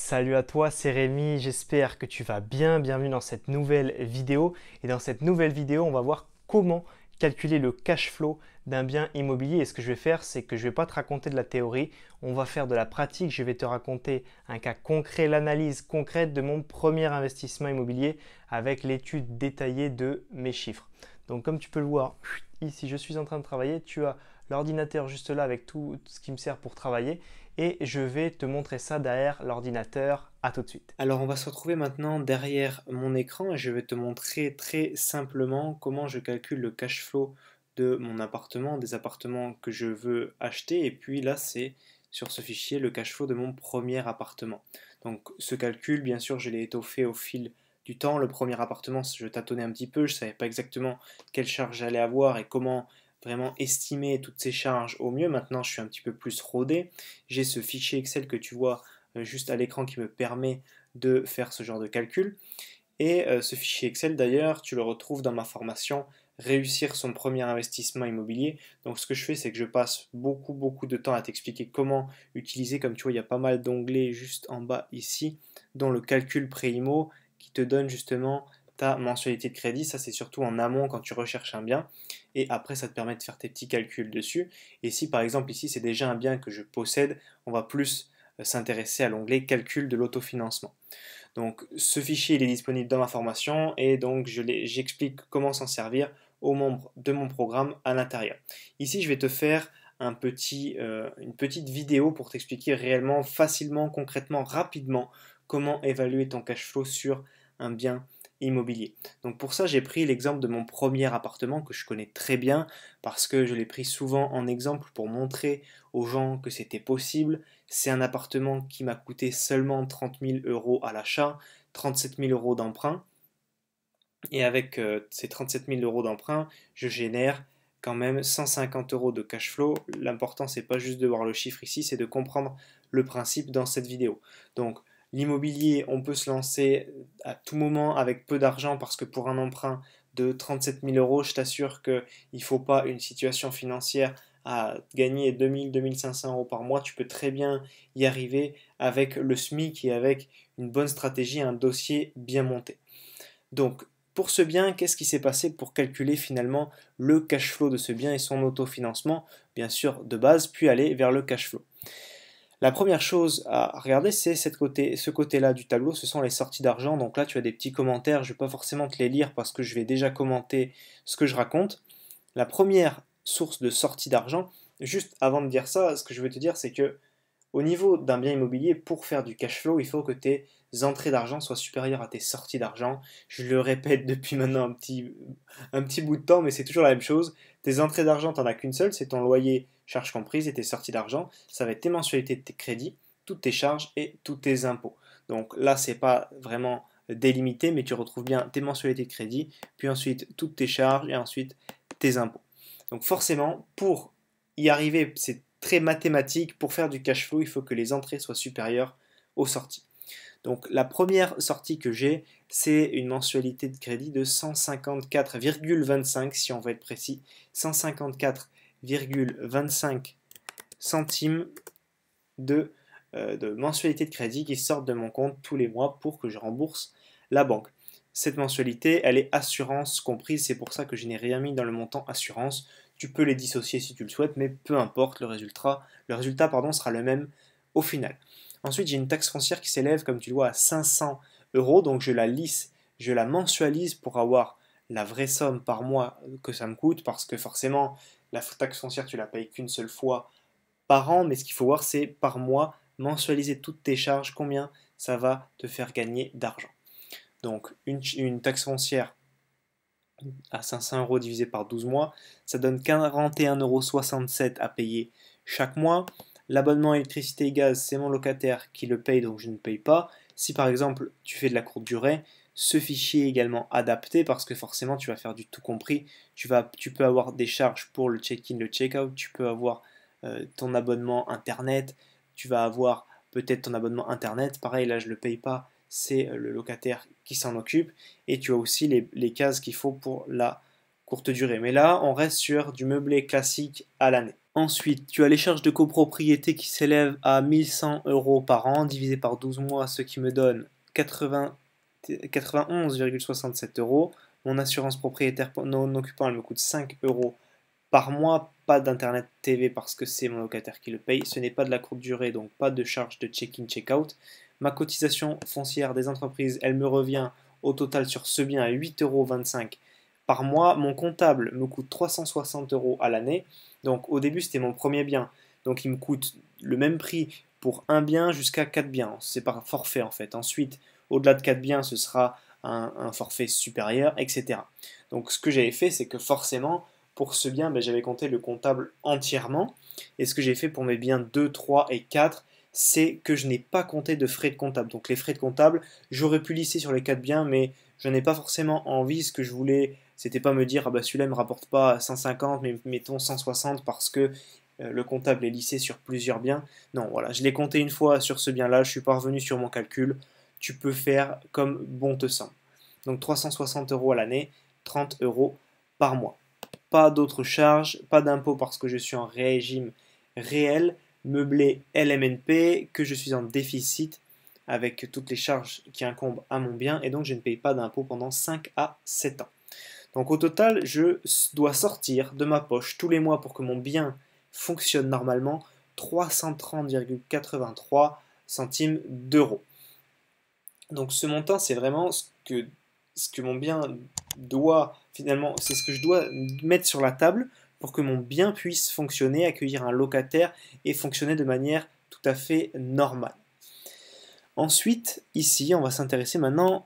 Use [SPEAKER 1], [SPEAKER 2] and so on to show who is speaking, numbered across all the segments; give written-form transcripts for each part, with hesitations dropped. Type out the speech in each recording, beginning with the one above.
[SPEAKER 1] Salut à toi, c'est Rémi, j'espère que tu vas bien. Bienvenue dans cette nouvelle vidéo. Et dans cette nouvelle vidéo, on va voir comment calculer le cash flow d'un bien immobilier. Et ce que je vais faire, c'est que je ne vais pas te raconter de la théorie, on va faire de la pratique. Je vais te raconter un cas concret, l'analyse concrète de mon premier investissement immobilier avec l'étude détaillée de mes chiffres. Donc comme tu peux le voir, ici je suis en train de travailler, tu as l'ordinateur juste là avec tout ce qui me sert pour travailler et je vais te montrer ça derrière l'ordinateur. À tout de suite.
[SPEAKER 2] Alors on va se retrouver maintenant derrière mon écran et je vais te montrer très simplement comment je calcule le cash flow de mon appartement, des appartements que je veux acheter. Et puis là c'est sur ce fichier le cash flow de mon premier appartement. Donc ce calcul, bien sûr, je l'ai étoffé au fil du temps. Le premier appartement, je tâtonnais un petit peu, je ne savais pas exactement quelle charge j'allais avoir et comment vraiment estimer toutes ces charges au mieux. Maintenant je suis un petit peu plus rodé. J'ai ce fichier Excel que tu vois juste à l'écran qui me permet de faire ce genre de calcul. Et ce fichier Excel d'ailleurs, tu le retrouves dans ma formation Réussir son premier investissement immobilier. Donc ce que je fais, c'est que je passe beaucoup de temps à t'expliquer comment utiliser. Comme tu vois, il y a pas mal d'onglets juste en bas ici, dont le calcul pré-IMO qui te donne justement ta mensualité de crédit. Ça, c'est surtout en amont quand tu recherches un bien. Et après, ça te permet de faire tes petits calculs dessus. Et si par exemple ici, c'est déjà un bien que je possède, on va plus s'intéresser à l'onglet calcul de l'autofinancement. Donc ce fichier il est disponible dans ma formation et donc j'explique comment s'en servir aux membres de mon programme à l'intérieur. Ici je vais te faire une petite vidéo pour t'expliquer réellement, facilement, concrètement, rapidement comment évaluer ton cash flow sur un bien immobilier. Donc pour ça j'ai pris l'exemple de mon premier appartement que je connais très bien parce que je l'ai pris souvent en exemple pour montrer aux gens que c'était possible. C'est un appartement qui m'a coûté seulement 30 000 euros à l'achat, 37 000 euros d'emprunt. Et avec ces 37 000 euros d'emprunt, je génère quand même 150 euros de cash flow. L'important, c'est pas juste de voir le chiffre ici, c'est de comprendre le principe dans cette vidéo. Donc, l'immobilier, on peut se lancer à tout moment avec peu d'argent parce que pour un emprunt de 37 000 euros, je t'assure qu'il ne faut pas une situation financière à gagner 2000, 2500 euros par mois. Tu peux très bien y arriver avec le SMIC et avec une bonne stratégie, un dossier bien monté. Donc, pour ce bien, qu'est-ce qui s'est passé pour calculer finalement le cash flow de ce bien et son autofinancement, bien sûr de base, puis aller vers le cash flow. La première chose à regarder, c'est ce côté-là du tableau, ce sont les sorties d'argent. Donc là, tu as des petits commentaires, je ne vais pas forcément te les lire parce que je vais déjà commenter ce que je raconte. La première source de sortie d'argent, juste avant de dire ça, ce que je veux te dire, c'est que au niveau d'un bien immobilier, pour faire du cash flow, il faut que tes entrées d'argent soient supérieures à tes sorties d'argent. Je le répète depuis maintenant un petit bout de temps, mais c'est toujours la même chose. Tes entrées d'argent, tu n'en as qu'une seule, c'est ton loyer, charges comprises, et tes sorties d'argent, ça va être tes mensualités de tes crédits, toutes tes charges et tous tes impôts. Donc là, c'est pas vraiment délimité, mais tu retrouves bien tes mensualités de crédit, puis ensuite toutes tes charges et ensuite tes impôts. Donc forcément, pour y arriver, c'est très mathématique. Pour faire du cash flow, il faut que les entrées soient supérieures aux sorties. Donc la première sortie que j'ai, c'est une mensualité de crédit de 154,25 si on veut être précis, 154,25 centimes de mensualité de crédit qui sortent de mon compte tous les mois pour que je rembourse la banque. Cette mensualité, elle est assurance comprise, c'est pour ça que je n'ai rien mis dans le montant assurance. Tu peux les dissocier si tu le souhaites, mais peu importe, le résultat sera le même au final. Ensuite, j'ai une taxe foncière qui s'élève, comme tu le vois, à 500 euros, donc je la lisse, je la mensualise pour avoir la vraie somme par mois que ça me coûte, parce que forcément, la taxe foncière, tu la payes qu'une seule fois par an, mais ce qu'il faut voir, c'est par mois, mensualiser toutes tes charges, combien ça va te faire gagner d'argent. Donc, une taxe foncière à 500 euros divisé par 12 mois, ça donne 41,67 € à payer chaque mois. L'abonnement électricité et gaz, c'est mon locataire qui le paye, donc je ne paye pas. Si par exemple tu fais de la courte durée, ce fichier est également adapté parce que forcément tu vas faire du tout compris. Tu peux avoir des charges pour le check-in, le check-out, tu peux avoir ton abonnement internet, tu vas avoir peut-être ton abonnement internet. Pareil, là je ne le paye pas, c'est le locataire qui s'en occupe. Et tu as aussi les cases qu'il faut pour la courte durée. Mais là, on reste sur du meublé classique à l'année. Ensuite, tu as les charges de copropriété qui s'élèvent à 1100 euros par an, divisé par 12 mois, ce qui me donne 91,67 euros. Mon assurance propriétaire non occupant, elle me coûte 5 euros par mois. Pas d'internet TV parce que c'est mon locataire qui le paye. Ce n'est pas de la courte durée, donc pas de charge de check-in, check-out. Ma cotisation foncière des entreprises, elle me revient au total sur ce bien à 8,25 euros par mois. Mon comptable me coûte 360 euros à l'année. Donc au début, c'était mon premier bien. Donc il me coûte le même prix pour un bien jusqu'à 4 biens. C'est par forfait en fait. Ensuite, au-delà de 4 biens, ce sera un forfait supérieur, etc. Donc ce que j'avais fait, c'est que forcément, pour ce bien, j'avais compté le comptable entièrement. Et ce que j'ai fait pour mes biens 2, 3 et 4, c'est que je n'ai pas compté de frais de comptable. Donc les frais de comptable, j'aurais pu lisser sur les 4 biens, mais je n'ai pas forcément envie. Ce que je voulais, c'était pas me dire, ah bah celui-là ne me rapporte pas 150, mais mettons 160 parce que le comptable est lissé sur plusieurs biens. Non, voilà, je l'ai compté une fois sur ce bien-là, je suis pas revenu sur mon calcul. Tu peux faire comme bon te semble. Donc 360 euros à l'année, 30 euros par mois. Pas d'autres charges, pas d'impôts parce que je suis en régime réel, meublé LMNP, que je suis en déficit avec toutes les charges qui incombent à mon bien et donc je ne paye pas d'impôts pendant 5 à 7 ans. Donc au total, je dois sortir de ma poche tous les mois pour que mon bien fonctionne normalement 330,83 centimes d'euros. Donc ce montant, c'est vraiment ce que mon bien doit, finalement, c'est ce que je dois mettre sur la table pour que mon bien puisse fonctionner, accueillir un locataire et fonctionner de manière tout à fait normale. Ensuite, ici, on va s'intéresser maintenant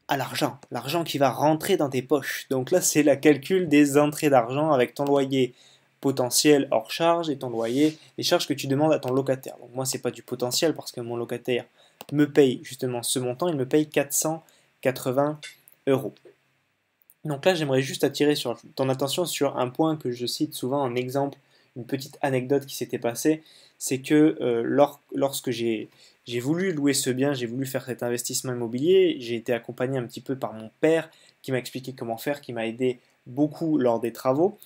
[SPEAKER 2] à l'argent qui va rentrer dans tes poches. Donc là, c'est la calcul des entrées d'argent avec ton loyer potentiel hors charge et ton loyer, les charges que tu demandes à ton locataire. Donc moi, c'est pas du potentiel parce que mon locataire me paye justement ce montant, il me paye 480 euros. Donc là, j'aimerais juste attirer ton attention sur un point que je cite souvent en exemple, une petite anecdote qui s'était passée, c'est que lorsque j'ai voulu louer ce bien, j'ai voulu faire cet investissement immobilier, j'ai été accompagné un petit peu par mon père qui m'a expliqué comment faire, qui m'a aidé beaucoup lors des travaux.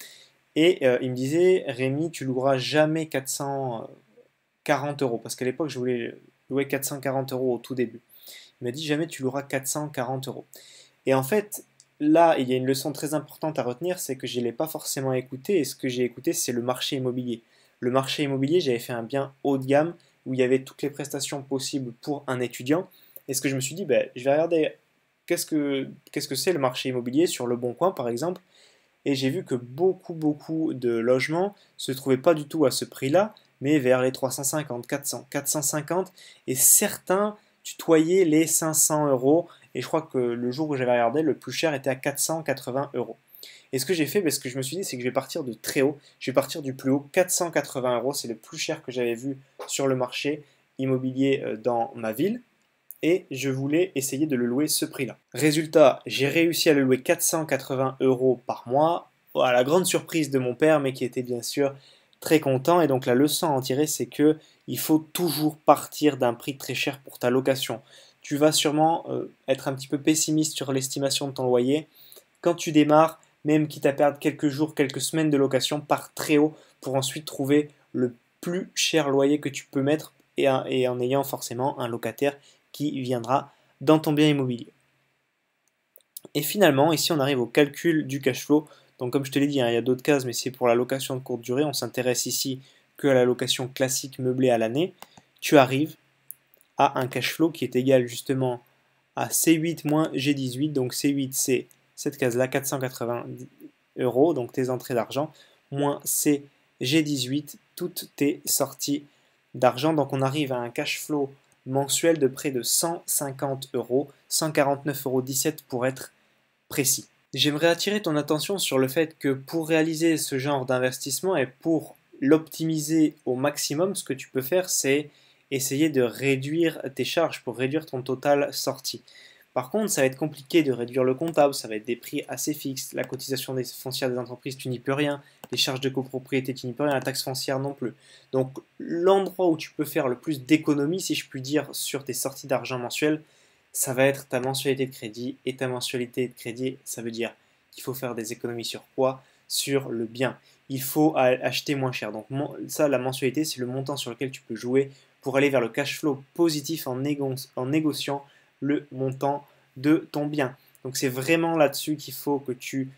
[SPEAKER 2] Et il me disait, Rémi, tu loueras jamais 440 euros, parce qu'à l'époque, je voulais louer 440 euros au tout début. Il m'a dit, jamais tu loueras 440 euros. Et en fait, là, il y a une leçon très importante à retenir, c'est que je ne l'ai pas forcément écouté, et ce que j'ai écouté, c'est le marché immobilier. Le marché immobilier, j'avais fait un bien haut de gamme, où il y avait toutes les prestations possibles pour un étudiant, et ce que je me suis dit, je vais regarder qu'est-ce que c'est le marché immobilier sur Le Bon Coin, par exemple, et j'ai vu que beaucoup de logements se trouvaient pas du tout à ce prix-là, mais vers les 350, 400, 450, et certains tutoyaient les 500 euros, et je crois que le jour où j'avais regardé, le plus cher était à 480 euros. Et ce que j'ai fait, ce que je me suis dit, c'est que je vais partir de très haut, je vais partir du plus haut, 480 euros, c'est le plus cher que j'avais vu sur le marché immobilier dans ma ville, et je voulais essayer de le louer ce prix-là. Résultat, j'ai réussi à le louer 480 euros par mois, à la grande surprise de mon père, mais qui était bien sûr très content. Et donc la leçon à en tirer, c'est que il faut toujours partir d'un prix très cher pour ta location. Tu vas sûrement être un petit peu pessimiste sur l'estimation de ton loyer. Quand tu démarres, même quitte à perdre quelques jours, quelques semaines de location, pars très haut pour ensuite trouver le plus cher loyer que tu peux mettre et en ayant forcément un locataire qui viendra dans ton bien immobilier. Et finalement, ici on arrive au calcul du cash flow. Donc comme je te l'ai dit, il y a d'autres cases, mais c'est pour la location de courte durée. On s'intéresse ici que à la location classique meublée à l'année. Tu arrives à un cash flow qui est égal justement à C8 moins G18. Donc C8 c'est cette case-là, 480 euros, donc tes entrées d'argent, moins CG18, toutes tes sorties d'argent. Donc on arrive à un cash flow mensuel de près de 150 euros, 149,17 euros pour être précis. J'aimerais attirer ton attention sur le fait que pour réaliser ce genre d'investissement et pour l'optimiser au maximum, ce que tu peux faire, c'est essayer de réduire tes charges pour réduire ton total sorti. Par contre, ça va être compliqué de réduire le comptable, ça va être des prix assez fixes, la cotisation des foncières des entreprises, tu n'y peux rien, les charges de copropriété, tu n'y peux rien, la taxe foncière non plus. Donc l'endroit où tu peux faire le plus d'économies, si je puis dire, sur tes sorties d'argent mensuelles, ça va être ta mensualité de crédit. Et ta mensualité de crédit, ça veut dire qu'il faut faire des économies sur quoi? Sur le bien. il faut acheter moins cher. Donc ça, la mensualité, c'est le montant sur lequel tu peux jouer pour aller vers le cash flow positif en négociant le montant de ton bien. Donc c'est vraiment là-dessus qu'il faut que tu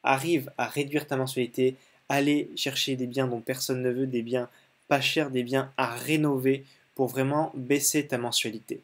[SPEAKER 2] arrives à réduire ta mensualité, aller chercher des biens dont personne ne veut, des biens pas chers, des biens à rénover pour vraiment baisser ta mensualité.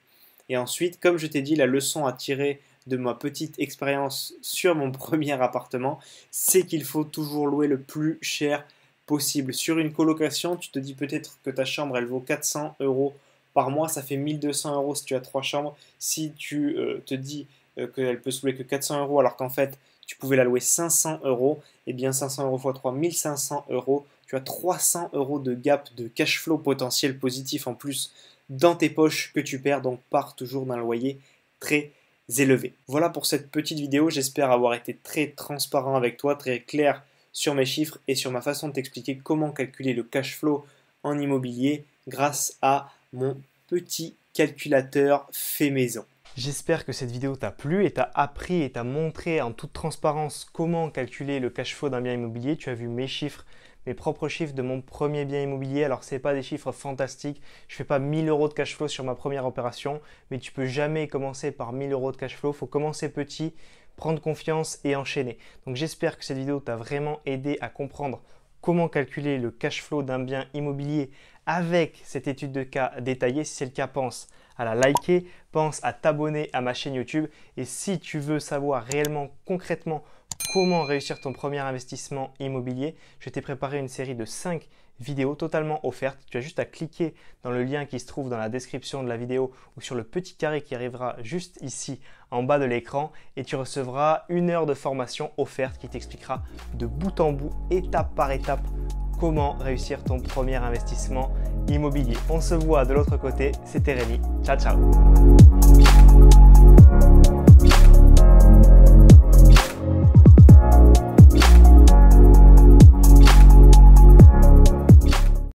[SPEAKER 2] Et ensuite, comme je t'ai dit, la leçon à tirer de ma petite expérience sur mon premier appartement, c'est qu'il faut toujours louer le plus cher possible. Sur une colocation, tu te dis peut-être que ta chambre, elle vaut 400 € par mois, ça fait 1200 € si tu as 3 chambres. Si tu te dis qu'elle peut se louer que 400 € alors qu'en fait, tu pouvais la louer 500 €, et bien 500 € x 3, 1500 €. Tu as 300 € de gap de cash flow potentiel positif en plus dans tes poches que tu perds, donc pars toujours d'un loyer très élevé. Voilà pour cette petite vidéo, j'espère avoir été très transparent avec toi, très clair sur mes chiffres et sur ma façon de t'expliquer comment calculer le cash flow en immobilier grâce à mon petit calculateur fait maison.
[SPEAKER 1] J'espère que cette vidéo t'a plu et t'a appris et t'a montré en toute transparence comment calculer le cash flow d'un bien immobilier. Tu as vu mes chiffres, mes propres chiffres de mon premier bien immobilier. Alors ce n'est pas des chiffres fantastiques, je ne fais pas 1000 € de cash flow sur ma première opération, mais tu ne peux jamais commencer par 1000 € de cash flow. Il faut commencer petit, prendre confiance et enchaîner. Donc j'espère que cette vidéo t'a vraiment aidé à comprendre comment calculer le cash flow d'un bien immobilier avec cette étude de cas détaillée. Si c'est le cas, pense à la liker, pense à t'abonner à ma chaîne YouTube. Et si tu veux savoir réellement, concrètement, comment réussir ton premier investissement immobilier, je t'ai préparé une série de 5 vidéos totalement offertes. Tu as juste à cliquer dans le lien qui se trouve dans la description de la vidéo ou sur le petit carré qui arrivera juste ici en bas de l'écran et tu recevras 1 heure de formation offerte qui t'expliquera de bout en bout, étape par étape, comment réussir ton premier investissement immobilier. On se voit de l'autre côté, c'était Rémi. Ciao, ciao!